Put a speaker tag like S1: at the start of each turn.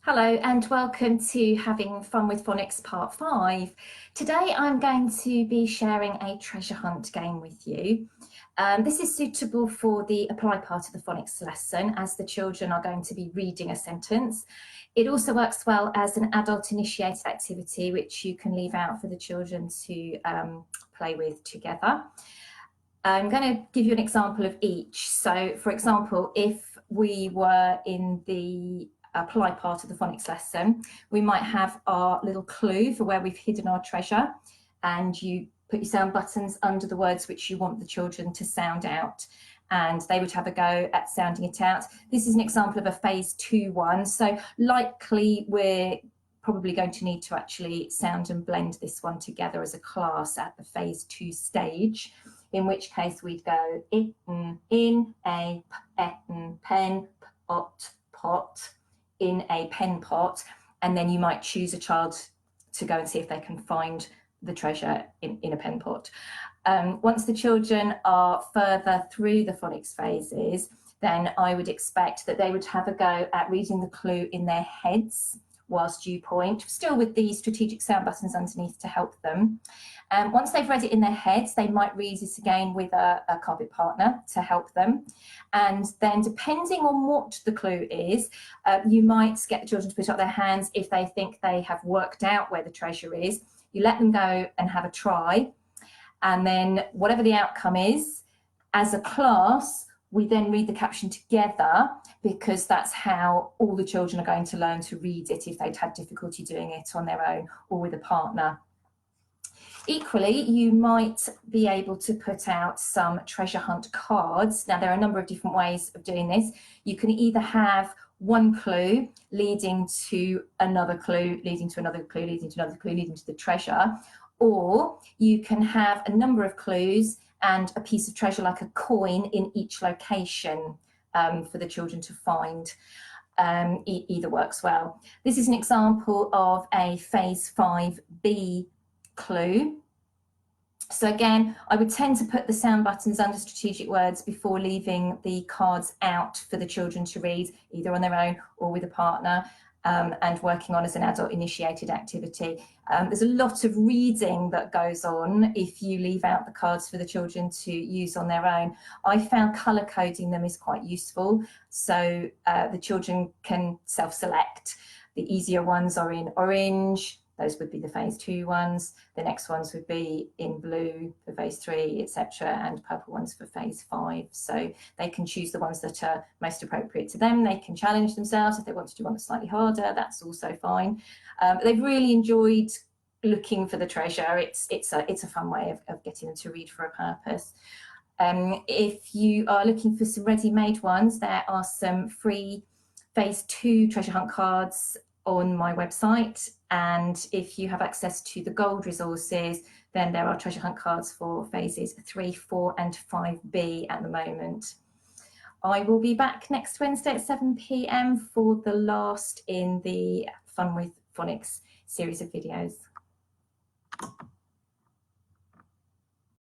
S1: Hello and welcome to Having Fun with Phonics Part 5. Today I'm going to be sharing a treasure hunt game with you. This is suitable for the apply part of the phonics lesson, as the children are going to be reading a sentence. It also works well as an adult initiated activity which you can leave out for the children to play with together. I'm going to give you an example of each. So for example, if we were in the apply part of the phonics lesson, we might have our little clue for where we've hidden our treasure, and you put your sound buttons under the words which you want the children to sound out, and they would have a go at sounding it out. This is an example of a phase 2 one, so likely we're probably going to need to actually sound and blend this one together as a class at the phase 2 stage, in which case we'd go in a pen pot, in a pen pot, and then you might choose a child to go and see if they can find the treasure in a pen pot. Once the children are further through the phonics phases, then I would expect that they would have a go at reading the clue in their heads whilst you point, still with the strategic sound buttons underneath to help them. Once they've read it in their heads, they might read it again with a carpet partner to help them. And then depending on what the clue is, you might get the children to put up their hands if they think they have worked out where the treasure is. You let them go and have a try. And then whatever the outcome is, as a class, we then read the caption together, because that's how all the children are going to learn to read it if they'd had difficulty doing it on their own or with a partner. Equally, you might be able to put out some treasure hunt cards. Now, there are a number of different ways of doing this. You can either have one clue leading to another clue, leading to another clue, leading to another clue, leading to the treasure, or you can have a number of clues and a piece of treasure like a coin in each location for the children to find. Either works well. This is an example of a phase 5B clue. So again, I would tend to put the sound buttons under strategic words before leaving the cards out for the children to read, either on their own or with a partner, and working on as an adult initiated activity. There's a lot of reading that goes on if you leave out the cards for the children to use on their own. I found colour coding them is quite useful, so the children can self-select. The easier ones are in orange. Those would be the phase 2 ones. The next ones would be in blue for phase 3, etc., and purple ones for phase 5. So they can choose the ones that are most appropriate to them. They can challenge themselves if they want to do one that's slightly harder. That's also fine. They've really enjoyed looking for the treasure. It's a fun way of getting them to read for a purpose. If you are looking for some ready-made ones, there are some free phase 2 treasure hunt cards on my website, and if you have access to the gold resources, then there are treasure hunt cards for phases 3, 4 and 5B at the moment. I will be back next Wednesday at 7 p.m. for the last in the Fun with Phonics series of videos.